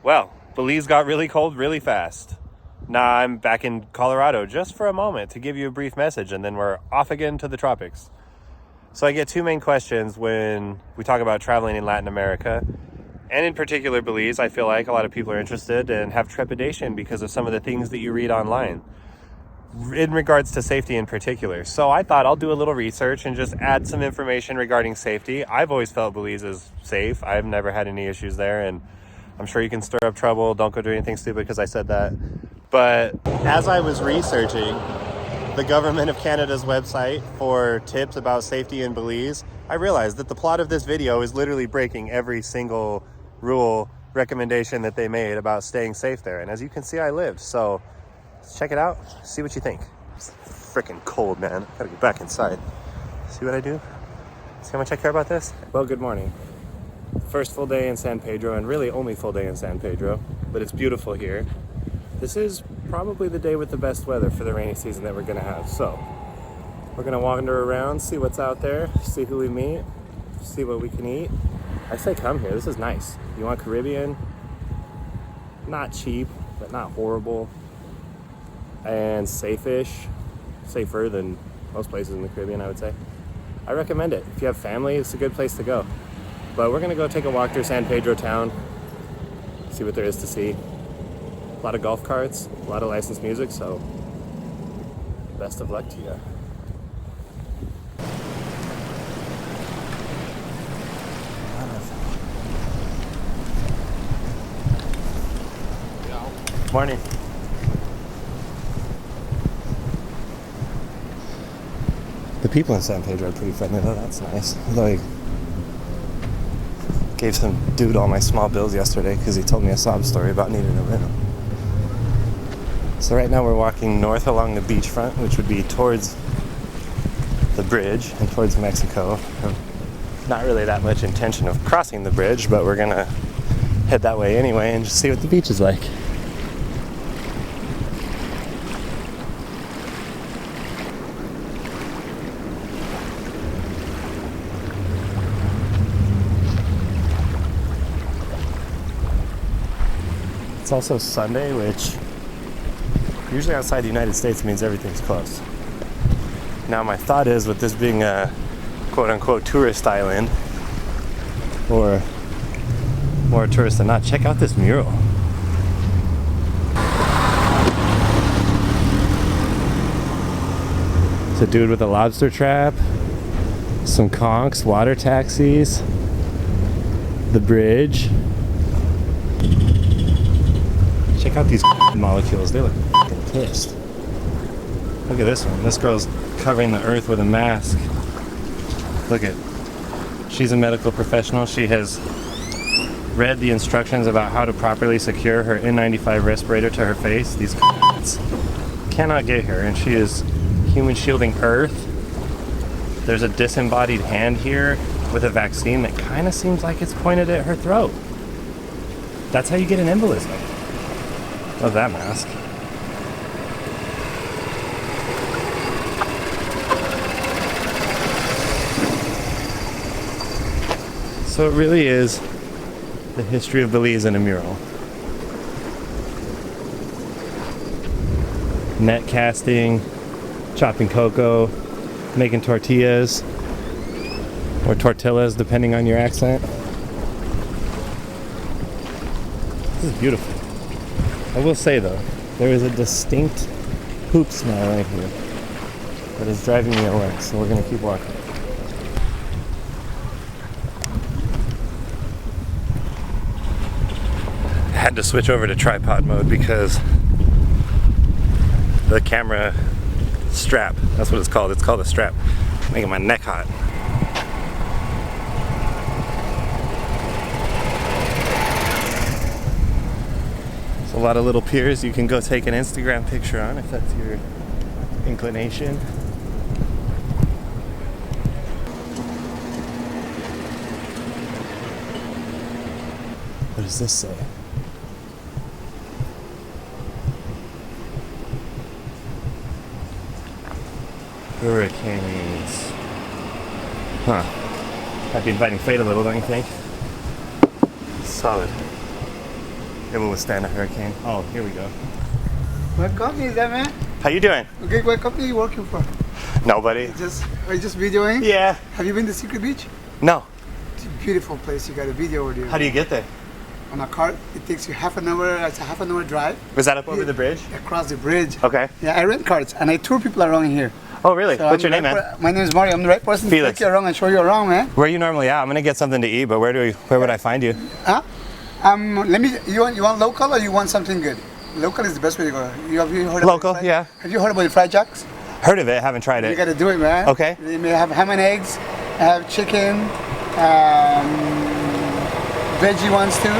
Well, Belize got really cold really fast. Now I'm back in Colorado just for a moment to give you a brief message, and then we're off again to the tropics. So I get two main questions when we talk about traveling in Latin America, and in particular Belize. I feel like a lot of people are interested and have trepidation because of some of the things that you read online in regards to safety in particular. So I thought I'll do a little research and just add some information regarding safety. I've always felt Belize is safe. I've never had any issues there, and I'm sure you can stir up trouble. Don't go do anything stupid because I said that. But as I was researching the Government of Canada's website for tips about safety in Belize, I realized that the plot of this video is literally breaking every single rule recommendation that they made about staying safe there. And as you can see, I lived. So let's check it out, see what you think. It's freaking cold, man. I gotta get back inside. See what I do? See how much I care about this? Well, good morning. First full day in San Pedro, and really only full day in San Pedro, but it's beautiful here. This is probably the day with the best weather for the rainy season that we're gonna have. So we're gonna wander around, see what's out there, see who we meet, see what we can eat. I say come here, this is nice. You want Caribbean? Not cheap, but not horrible. And safe-ish, safer than most places in the Caribbean, I would say. I recommend it. If you have family, it's a good place to go. But we're gonna go take a walk through San Pedro town, see what there is to see. A lot of golf carts, a lot of licensed music, so best of luck to you. Morning. The people in San Pedro are pretty friendly though, that's nice. Although I gave some dude all my small bills yesterday because he told me a sob story about needing a rental. So right now we're walking north along the beachfront, which would be towards the bridge and towards Mexico. Not really that much intention of crossing the bridge, but we're gonna head that way anyway and just see what the beach is like. It's also Sunday, which usually outside the United States means everything's closed. Now my thought is, with this being a quote-unquote tourist island, or more tourist than not, check out this mural. It's a dude with a lobster trap, some conchs, water taxis, the bridge. Check out these molecules, they look pissed. Look at this one. This girl's covering the earth with a mask. Look at, she's a medical professional. She has read the instructions about how to properly secure her N95 respirator to her face. These cannot get her, and she is human shielding earth. There's a disembodied hand here with a vaccine that kind of seems like it's pointed at her throat. That's how you get an embolism. Love that mask. So it really is the history of Belize in a mural. Net casting, chopping cocoa, making tortillas, or tortillas depending on your accent. This is beautiful. I will say though, there is a distinct poop smell right here that is driving me away, so we're gonna keep walking. I had to switch over to tripod mode because the camera strap, that's what it's called a strap, making my neck hot. A lot of little piers you can go take an Instagram picture on if that's your inclination. What does this say? Hurricanes. Huh. Might be inviting fate a little, don't you think? Solid. It will withstand a hurricane. Oh, here we go. What company is that, man? How you doing? Okay, what company are you working for? Nobody. Are you just videoing? Yeah. Have you been to Secret Beach? No. It's a beautiful place. You got a video over there. How do you get there? On a cart. It takes you half an hour. It's a half an hour drive. Was that up over the bridge? Across the bridge. Okay. Yeah, I rent carts and I tour people around here. Oh, really? So What's I'm your the name, right man? My name is Mario. I'm the right person Felix. to take you around and show you around, man. Where are you normally at? I'm gonna get something to eat, but where would I find you? Huh? You want local or you want something good? Local is the best way to go. Have you heard Local, about yeah. Have you heard about the fried jacks? Heard of it, haven't tried You it. gotta do it, man. Okay. They may have ham and eggs, have chicken, veggie ones too.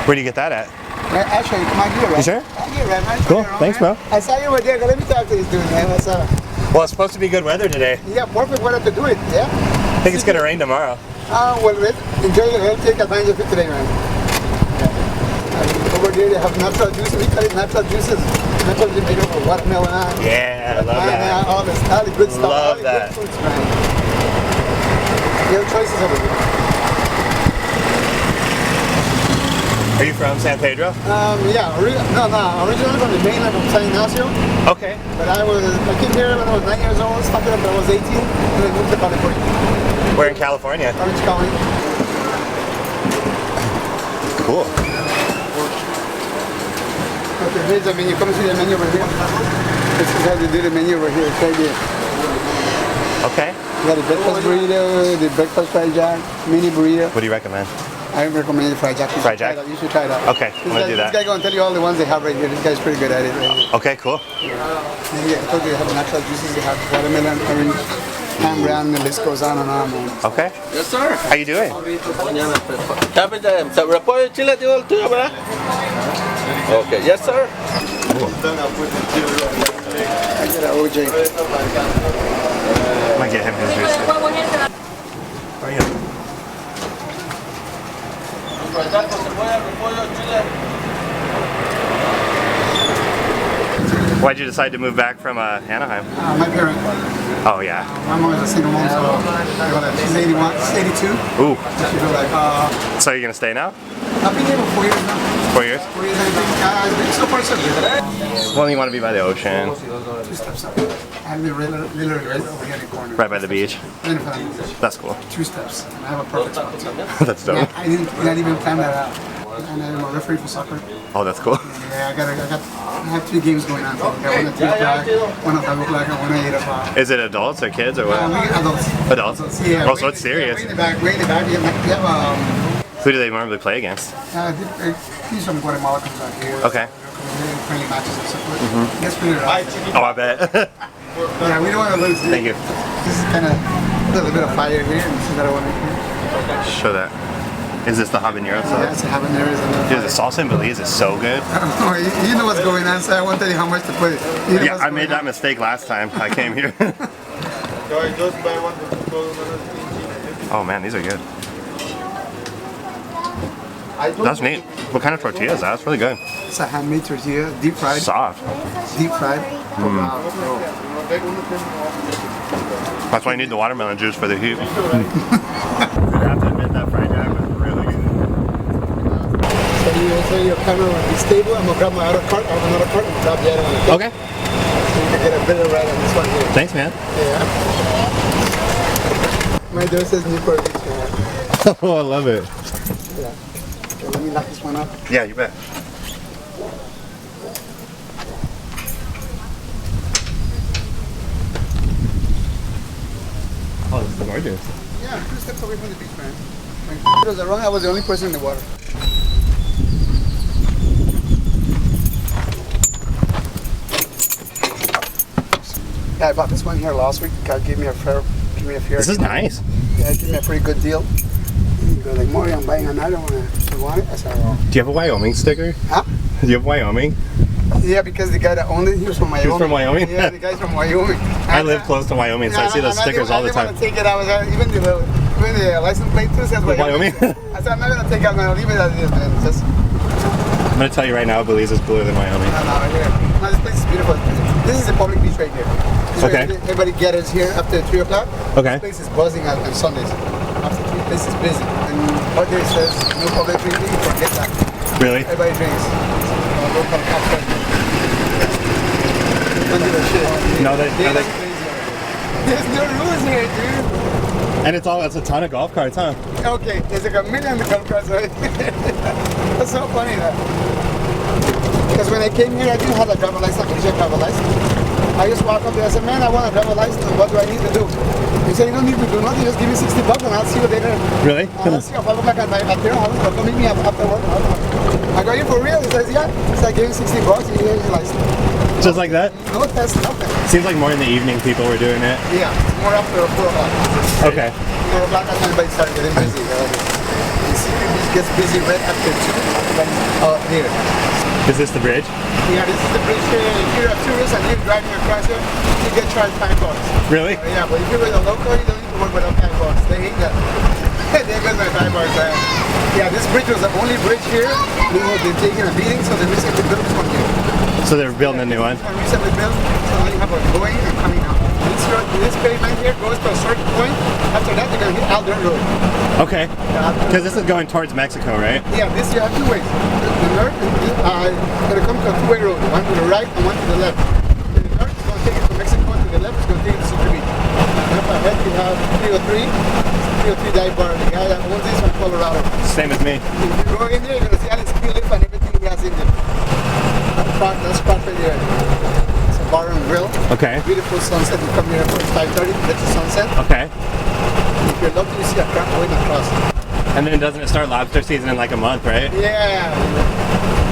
Where do you get that at? Man, actually, come on, get it right. You sure? I'll get it right, man. Cool. Show you Thanks, man. bro. I saw you over there. Let me talk to this dude, man. What's up? Well, it's supposed to be good weather today. Yeah, perfect weather to do it. Yeah. I think it's gonna rain tomorrow. Well, enjoy it. Let's take advantage of it today, man. Over there, they have natural juices. We call it natural juices. Natural juice made over watermelon. Yeah, I love that. All the good stuff. Love all the that. Good foods, man. You have choices over here. Are you from San Pedro? Yeah, originally from the mainland from San Ignacio, Okay. but I came here when I was 9 years old, started when I was 18, and I moved to California, We're in California. Orange County. Cool. Okay, here's the menu. Come and see the menu over here. This is how they do the menu over here. It's right there. Okay. You got the breakfast burrito, the breakfast fried jack, mini burrito. What do you recommend? I recommend the fried jack. You should Fried try jack? that. You should try that. Okay, I'm gonna do that. This guy gonna tell you all the ones they have right here. This guy's pretty good at it right here. Okay, cool. Yeah, I told you they have natural juices. They have watermelon, orange, ham brown. The list goes on and on, man. Okay. Yes, sir. How you doing? Repollo chile digo el tuyo, ¿verdad? Okay, yes, sir. I get an OJ. I might get him his juice. Oh, yeah. Why'd you decide to move back from Anaheim? My parents. Oh, yeah. My mom is a single mom, so she's 81, she's 82. Ooh. She feel like, So you're gonna stay now? I've been here for 4 years now. 4 years? 4 years, I've been so far so good. Well, you want to be by the ocean, 2 steps up. I live literally right over here in the corner. right by the beach. Right in front of the beach. That's cool. 2 steps. And I have a perfect spot. That's dope. Yeah, I didn't even plan that out. And I'm a referee for soccer. Oh, that's cool. Yeah, I have 3 games going on. I got one at 3 o'clock, one at 5 o'clock, and one at 8 o'clock. Is it adults or kids or We what? get adults. Adults? Yeah. Oh, so it's serious. Way in the back. We have Who do they normally play against? he's from Guatemala comes out here. Okay. Friendly matches and so forth. Gets pretty rough. Oh, I bet. Yeah, we don't want to lose. Thank you. This is kind of a little bit of fire here, and this is another one right here. Show that. Is this the habanero sauce? Yeah, it's a habanero. Dude, the salsa in Belize is so good. You know what's going on, so I won't tell you how much to put it. You know Yeah, what's I made going that mistake last time I came here. Oh man, these are good. That's neat. What kind of tortilla is that? That's really good. on. It's a handmade tortilla, deep fried. Soft. Deep fried. That's why you need the watermelon juice for the heat. I have to admit that fried jack was really good. So your camera will be stable. I'm gonna grab my other cart. I have another cart and grab the other one. Okay. So you can get a better ride on this one here. Thanks, man. Yeah. My door says Newport Beach, man. Oh, I love it. Yeah. Okay, let me knock this one up. Yeah, you bet. Oh, this is gorgeous. Yeah, 2 steps away from the beach, man. When it was wrong, I was the only person in the water. Yeah, I bought this one here last week. The guy gave me a fair. This is nice. Yeah, he gave me a pretty good deal. He goes like, Mario, I'm buying another one. You want it? I said, well, Do you have a Wyoming sticker? huh? Do you have Wyoming? Yeah, because the guy that owned it, he was from Wyoming. He was from Wyoming? Yeah, the guy's from Wyoming. I live close to Wyoming, so I see those stickers all the I time. didn't want to take it. I was even the license plate too says Wyoming. Wyoming? I said, I'm not gonna take it. I'm gonna leave it as it is, man. It's just I'm gonna tell you right now, Belize is cooler than Wyoming. no, this place is beautiful. This is the public beach right here. This is Okay. where everybody gathers here after 3 o'clock. Okay. This place is buzzing on Sundays. After 3, this is busy. And out there it says no public drinking. Forget that. Really? Everybody drinks. Local cocktail. Don't give a shit. No, There's no rules here, dude. and it's a ton of golf carts, huh? Okay, there's like a million golf carts, right? That's so funny, that. Because when I came here, I didn't have a driver license, a driver license. I just walk up there and said, man, I want a driver license. What do I need to do? He said, you don't need to do nothing. Just give me $60 and I'll see you later. Really? I'll see you at 5 o'clock at their house. But come meet me after work. I go, you for real? He says, yeah. So I gave him $60 and he gave his license. Just like that? No test, nothing. Seems like more in the evening people were doing it. Yeah, more after 4 o'clock. Okay. 4 o'clock, that's when everybody started getting busy. You see, it gets busy right after 2. Everybody's out here. Is this the bridge? Yeah, this is the bridge here. If you're a tourist and you're driving across here, you get charged $5. Really? Yeah, but if you're with a local, you don't need to worry about $5. They hate that. They get my $5. Yeah, this bridge was the only bridge here. They've taken a beating, so they recently built this one here. So they're building a new one? Recently built, so now you have a going and coming out. This pavement here goes to a certain point. After that, you're going to hit Alder Road. Okay. Because this is going towards Mexico, right? Yeah, this you have two ways. The north is going to come to a two-way road. One to the right and one to the left. To the north is going to take it to Mexico, and to the left is going to take it to Super Beach. And up ahead we have 303 dive bar. The guy that owns this from Colorado. Same as me. If you go in there, you're going to see Alex Philip and everything he has in there. That's spot right there. It's a bar and grill. Okay. Beautiful sunset. You come here for 5:30 to get the sunset. Okay. If you're lucky, you see a crab going across. And then doesn't it start lobster season in like a month, right? Yeah.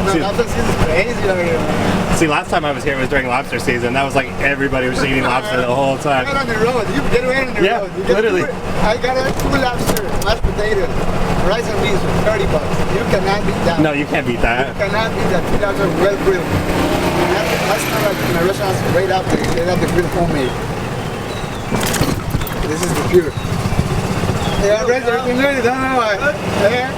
No, See- lobster season is crazy over here, man. See, last time I was here was during lobster season. That was like everybody was eating lobster the whole Right time. on the road. You get right on the Yeah, road. You get literally. I got a 2 lobster, mashed potatoes, rice and beans for $30. You cannot beat that. No, you can't beat that. You cannot beat that. 2 lobster well grilled. Last time I was in a restaurant, right after they have the grilled homemade. This is the pure. Yeah, right there. You really don't know why. Yeah.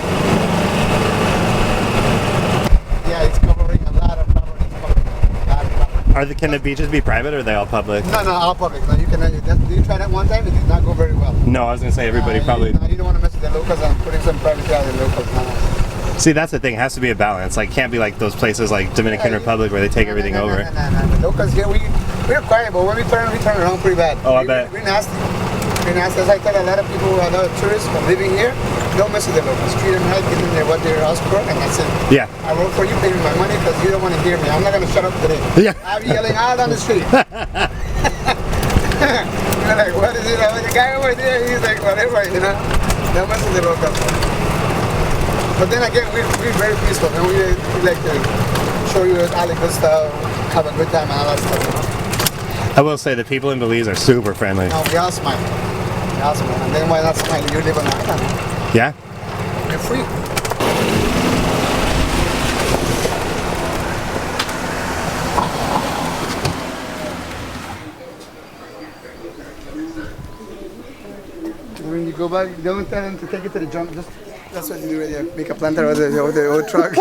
Yeah, it's covering a lot of property. It's covering a lot of property. Can the beaches be private or are they all public? No, all public. No, you can. Did you try that one time? It did not go very well. No, I was gonna say everybody probably. No, you don't want to mess with the locals. I'm putting some privacy out of the locals. No. See, that's the thing. It has to be a balance. Like, can't be like those places like Dominican Republic where they take everything over. No. The locals here, we're quiet, but when we turn around pretty bad. Oh, I bet. We're nasty. We're nasty. As I tell a lot of people, a lot of tourists living here, don't mess with the locals. Treat them right, give them what they're asked for, and that's it. Yeah. I work for you, pay me my money because you don't want to hear me. I'm not going to shut up today. Yeah. I'll be yelling out on the street. You're like, what is it? The guy over there, he's like, whatever, you know. Don't mess with the locals. But then again, we're very peaceful, and we like to show you all the good stuff, have a good time, and all that stuff. You know? I will say the people in Belize are super friendly. No, we all smile. We all smile. And then why not smile? You live on the island. Yeah. You're free. When you go back, don't tell them to take it to the junk. That's what you do right there. Make a planter with the old truck.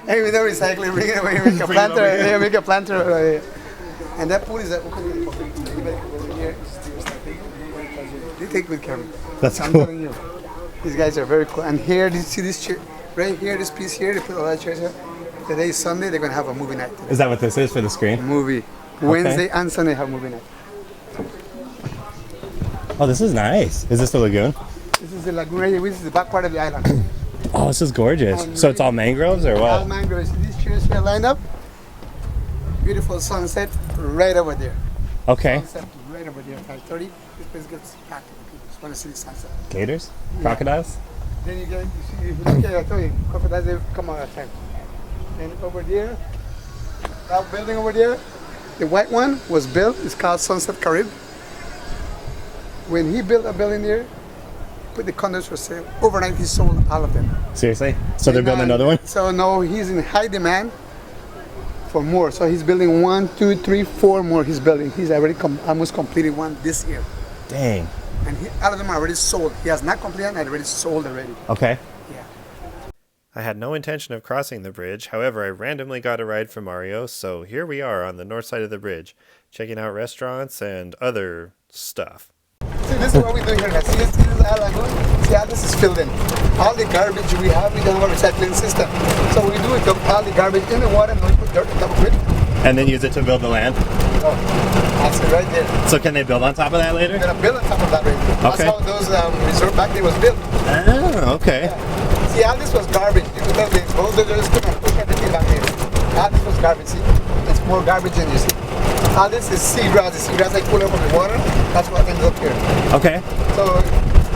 Hey, we don't recycle, bring it away, make a planter. Yeah, make a planter. And that pool is open to the public. Anybody can go in here. They take good care of it. That's I'm cool. telling you. These guys are very cool. And here, you see this chair? Right here, this piece here, they put a lot of chairs here. Today is Sunday, they're going to have a movie night. Is that what this is for the screen? Movie. Wednesday and Sunday have movie night. Oh, this is nice. Is this the lagoon? This is the lagoon right here. This is the back part of the island. Oh, this is gorgeous. So it's all mangroves or All what? mangroves. These chairs here lined up. Beautiful sunset right over there. Okay. Sunset right over there. 5:30. This place gets packed with people. Just want to see the sunset. Gators? Crocodiles? Then you get, you see, if you look at it, I told you, crocodiles, they come out at time. Then over there, that building over there, the white one was built, it's called Sunset Carib. When he built a building there, put the condos for sale. Overnight, he sold all of them. Seriously? So they're building another one? So no, he's in high demand for more. So he's building 1, 2, 3, 4 more. He's building. He's already almost completed one this year. Dang. And all of them are already sold. He has not completed and already sold already. Okay. Yeah. I had no intention of crossing the bridge. However, I randomly got a ride from Mario, so here we are on the north side of the bridge, checking out restaurants and other stuff. See, this is what we do here. Now, see this lagoon? See how this is filled in. All the garbage we don't have a recycling system. So we do it, dump all the garbage in the water and we put dirt on top of it. And then use it to build the land. Oh, that's it right there. So can they build on top of that later? We're gonna build on top of that right there. That's Okay. how those resort back there was built. Oh, okay. Yeah. See, all this was garbage. You could tell the bulldozers come and push everything back there. All this was garbage, see? It's more garbage than you see. All this is seagrass. The seagrass I pull up from the water, that's what ends up here. Okay. So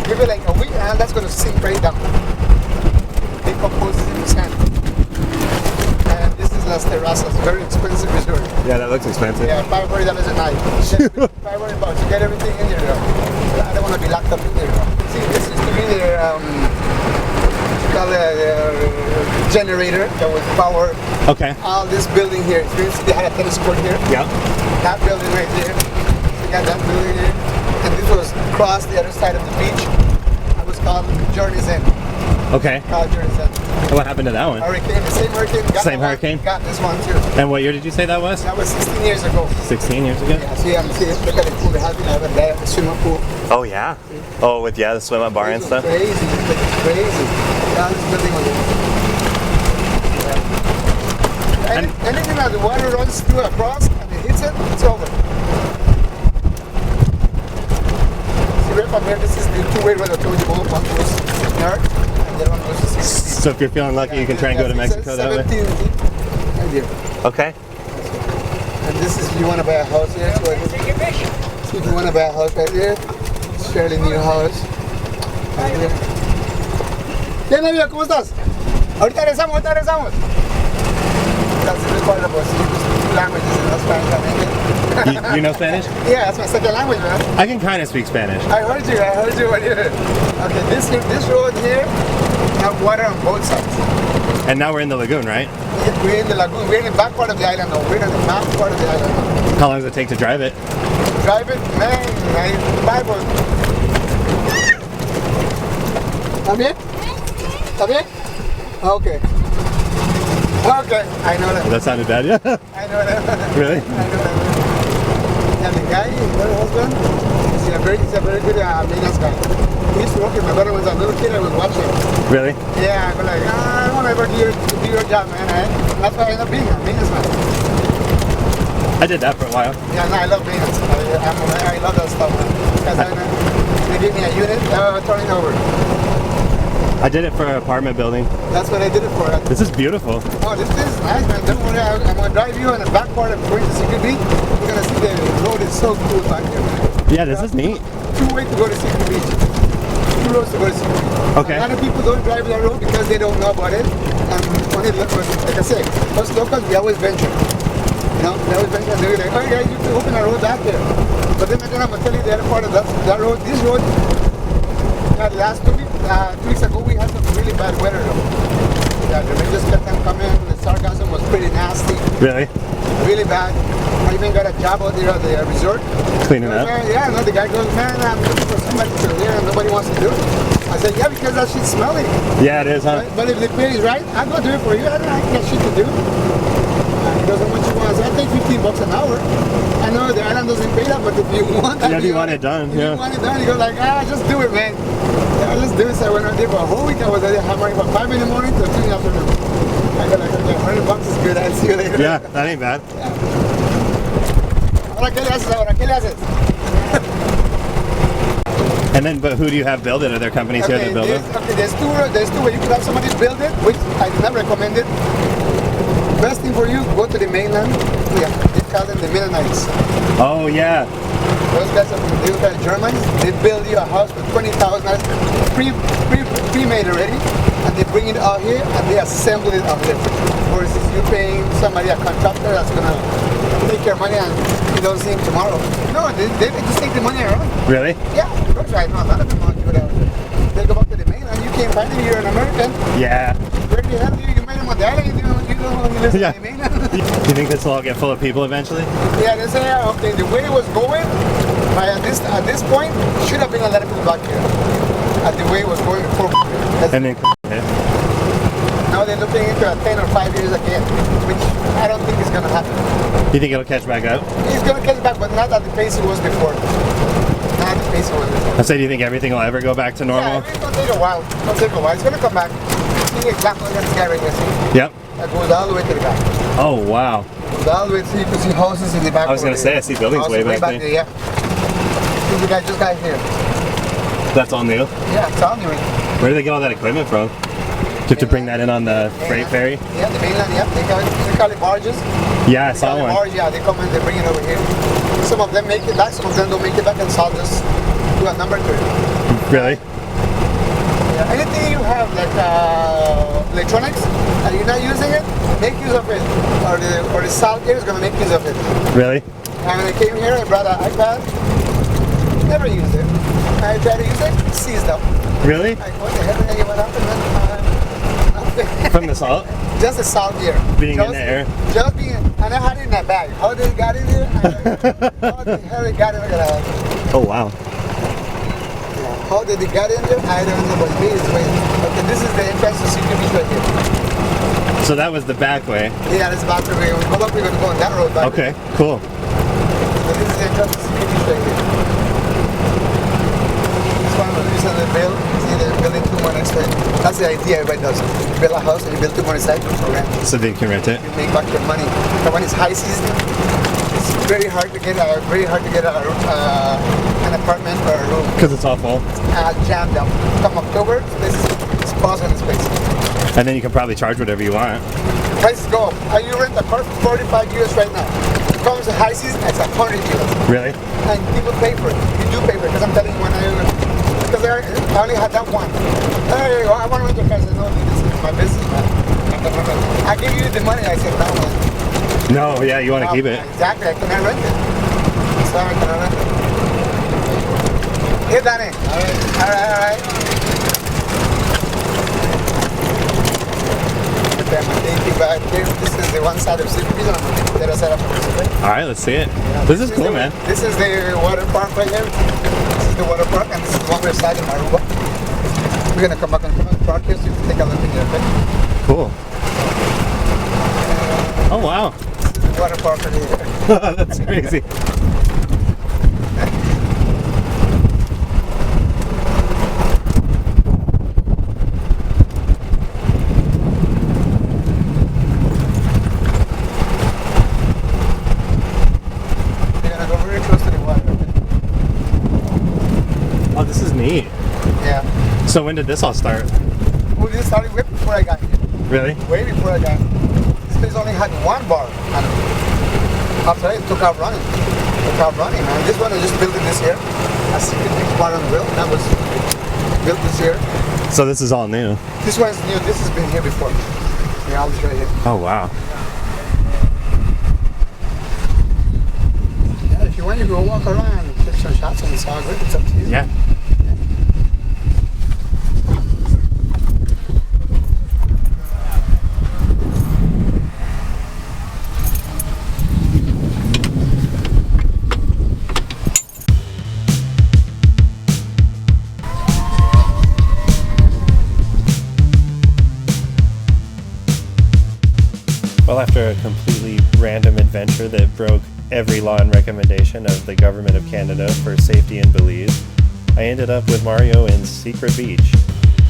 give it like a week and that's gonna sink right down. Decomposes in the sand. And this is Las Terrazas, very expensive resort. Yeah, that looks expensive. Yeah, $500 a night. $500 to get everything in there. I don't want to be locked up in there. See, this used to be their call it a generator that would power Okay. all this building here. So you see they had a tennis court here. Yeah. That building right there. We got that building here. And this was across the other side of the beach. It was called Journey's End. Okay. Called Journey's End. What happened to that one? Hurricane, the same hurricane. Got Same that one, hurricane? Got this one too. And what year did you say that was? That was 16 years ago. 16 years ago? Yeah, see, look at the pool. They have a swimming pool. Oh, yeah. Oh, with, the swim up bar and It's stuff? crazy. It's crazy. Yeah, this building was anything that the water runs through across and it hits it, it's over. See right from here, this is the two-way road I told you about. One goes north and the other one goes to 16. So if you're feeling lucky, you can try and go to Mexico that way? 17 right here. Okay. And this is if you want to buy a house here. See if you want to buy a house right here. It's a fairly new house. Right here. ¿Qué novio? ¿Cómo estás? Ahorita regresamos. That's the best part about two languages and that's Spanish and English. You know Spanish? Yeah, that's my second language, man. I can kind of speak Spanish. I heard you when you okay, this road here have water on both sides. And now we're in the lagoon, right? We're in the lagoon. We're in the back part of the island now. We're in the back part of the island now. How long does it take to drive it? Drive it, man. Bible. ¿Está bien? ¿Está bien? Okay. Okay, I know that. That sounded bad, yeah? I know that. Really? I know that. And the guy, her husband, he's a very good maintenance guy. He used to work with my brother when I was a little kid. I was watching. Really? Yeah, I was like, I don't want to ever do your job, man. That's why I ended up being a maintenance man. I did that for a while. Yeah, no, I love maintenance. I love that stuff, man. Because they give me a unit, turn it over. I did it for an apartment building. That's what I did it for. This is beautiful. Oh, this is nice, man. Don't worry, I'm going to drive you on the back part of going to Secret Beach. You're going to see the road is so cool back here, man. Yeah, this is neat. Two ways to go to Secret Beach. Two roads to go to Secret Beach. Okay. A lot of people don't drive that road because they don't know about it. And only, like I say, us locals, we always venture. You know, we always venture and they're like, oh, guys, you can open a road back there. But then again, I'm going to tell you the other part of that road. This road, last 2 weeks ago, we had some really bad weather though. Yeah, the rain just kept on coming. The sarcasm was pretty nasty. Really? Really bad. I even got a job out there at the resort. Cleaning up? Yeah, no, the guy goes, man, I'm looking for somebody to live here and nobody wants to do it. I said, yeah, because that shit's smelly. Yeah, it is, huh? But if the pay is right, I'll go do it for you. I don't got shit to do. He doesn't want you want. So I take $15 an hour. I know the island doesn't pay that, but if you want that, Yeah, if you want it done, if yeah. you want it done, you go like, just do it, man. Yeah, let's do it. So I went out there for a whole week. I was out there hammering from 5 in the morning to 2 in the afternoon. I got like, okay, $100 is good. I'll see you later. Yeah, that ain't bad. Ahora, ¿qué le haces ahora? ¿Qué le haces? And then, but who do you have build it? Are there companies here that build it? There's two ways. You could have somebody build it, which I do not recommend it. Best thing for you, go to the mainland. Yeah, they call them the Mennonites. Oh, yeah. Those guys Germans, they build you a house for $20,000 pre-made already, and they bring it out here and they assemble it out there. Versus you paying somebody, a contractor that's gonna take your money and you don't see him tomorrow. No, they just take the money around. Really? Yeah, of course, I know a lot of them want to do that. They go back to the mainland, you can't find them, you're an American. Yeah. Where the hell you met him on the island, you don't want to listen Yeah. to the mainland. Do you think this will all get full of people eventually? Yeah, they say, okay, the way it was going, at this point, should have been a lot of people back here. At the way it was going before. And then Now they're looking into a 10 or 5 years again, which I don't think is going to happen. you think it'll catch back up? He's going to catch back, but not at the pace it was before. not the face one. I say, do you think everything will ever go back to normal? Yeah, it's gonna take a while. It'll take a while. It's gonna come back. See, example, this guy right here, see? Yep. That goes all the way to the back. Oh, wow. Goes all the way to, you can see houses in the back. I was going to say, I see buildings way back there. there. Yeah. See, the guy just got here. That's all new? Yeah, it's all new. Where do they get all that equipment from? Do you have to bring that in on the freight ferry? Yeah, the mainland, yeah. They call it barges. Yeah, I saw one. Barge, yeah, they come and they bring it over here. Some of them make it back, some of them don't make it back, and so I'll just do a number to it. Really? Yeah. Anything you have like electronics and you're not using it, make use of it. Or the salt here is gonna make use of it. Really? And when I came here, I brought an iPad. Never used it. I tried to use it, seized up. Really? Like, what the hell did I give it up? And then, From the salt? just the salt here. Being in the air? Just being, and I had it in that bag. How did it got in there? How the hell it got in there? Oh, wow. How did it get in there? I don't know, but it is way. Okay, this is the entrance to Secret Beach right here. So that was the back way? Yeah, that's about the way. When we go up, we're going to go on that road back. Okay, cool. So this is the entrance to Secret Beach right here. This one was recently built. See, they're building two more next to it. That's the idea everybody does. You build a house and you build two more inside for rent. So they can rent it? You make back your money. But when it's high season, it's very hard to get an apartment or a room. Because it's all full? Jammed up. Come October, this is pausing the space. And then you can probably charge whatever you want. Prices go up. You rent a car for 45 euros right now. Comes the high season, it's 100 euros. Really? And people pay for it. You do pay for it. Because I'm telling you, because I only had that one. Hey, I want to rent a car. I said, no, this is my business, man. I give you the money. I said, no, man. No, yeah, you want to keep it. Exactly, I cannot rent it. So I cannot rent it. Here, Danny. Alright. Thank you back here. This is the one side of Secret Beach, the other side of Pacific. Alright, let's see it. Yeah, this is cool, man. This is the water park right here. This is the water park, and this is one other side in Aruba. We're gonna come back and park here so you can take a look at it, okay? Cool. Oh, wow. Water park right here. That's crazy. Oh, this is neat. Yeah. So when did this all start? Well, this started way before I got here. Really? Way before I got here. This place only had one bar. And after that, it took out running. Man. This one I just built it this year. A Secret Beach bar and grill. That was built this year. So this is all new? This one's new. This has been here before. Yeah, I'll show you. Oh, wow. Yeah, if you want, you go walk around and take some shots and it's all good. It's up to you. Yeah. Well, after a completely random adventure that broke every law and recommendation of the government of Canada for safety in Belize, I ended up with Mario in Secret Beach,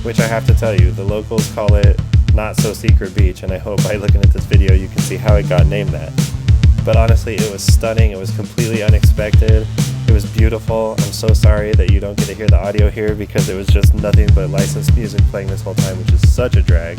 which I have to tell you, the locals call it Not So Secret Beach, and I hope by looking at this video you can see how it got named that. But honestly, it was stunning, it was completely unexpected, it was beautiful. I'm so sorry that you don't get to hear the audio here because it was just nothing but licensed music playing this whole time, which is such a drag.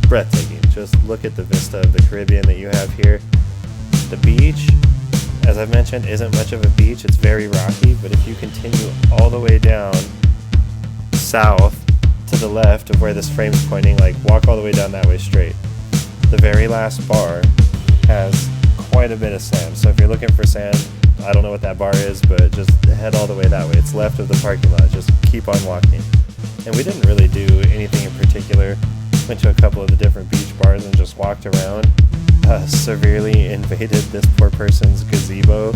Breathtaking. Just look at the vista of the Caribbean that you have here. The beach, as I've mentioned, isn't much of a beach. It's very rocky, but if you continue all the way down south to the left of where this frame's pointing, like walk all the way down that way straight. The very last bar has quite a bit of sand. So if you're looking for sand, I don't know what that bar is, but just head all the way that way. It's left of the parking lot. Just keep on walking. And we didn't really do anything in particular. Went to a couple of the different beach bars and just walked around. Severely invaded this poor person's gazebo.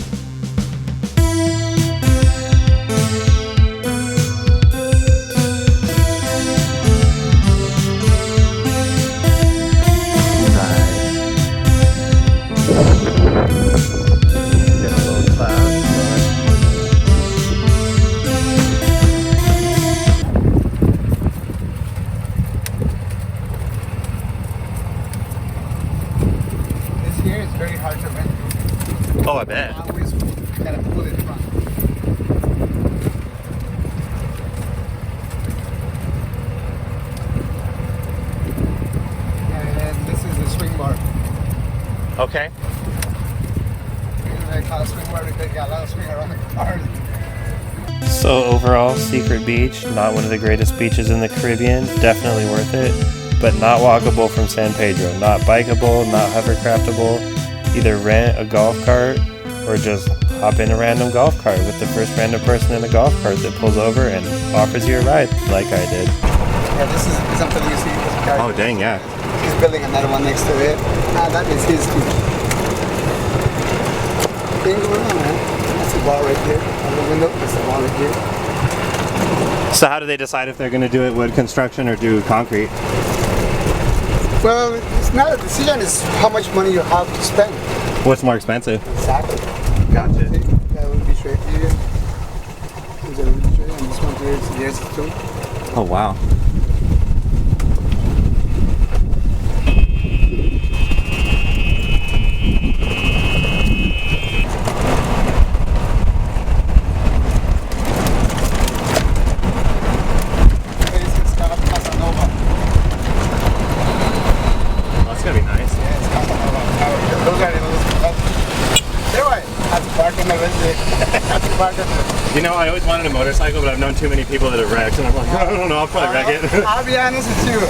Oh, I bet. Always gotta pull it from. And this is the swing bar. Okay. They call it swing bar because you got a lot of swing around the cars. So overall, Secret Beach, not one of the greatest beaches in the Caribbean. Definitely worth it, but not walkable from San Pedro. Not bikeable, not hovercraftable. Either rent a golf cart or just hop in a random golf cart with the first random person in a golf cart that pulls over and offers you a ride, like I did. Yeah, this is something you see. This car. Oh, dang, yeah. He's building another one next to it. That is his too. Thing going on, man. That's the bar right there. On the window, that's the bar right here. So how do they decide if they're going to do it wood construction or do concrete? Well, it's not a decision, it's how much money you have to spend. What's more expensive? Exactly. Gotcha. See, that would be straight here. There's a little straight, and this one here is yours too. Oh, wow. This is Casanova. That's going to be nice. Yeah, it's Casanova. Those are those. Anyway, that's parking the visit. That's parking. You know, I always wanted a motorcycle, but I've known too many people that have wrecked, and I'm like, I don't know, I'll probably wreck it. I'll be honest with you.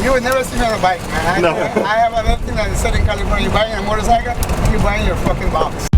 You would never see me on a bike, man. No. I have another thing that is said in California. You're buying a motorcycle, you're buying your fucking box.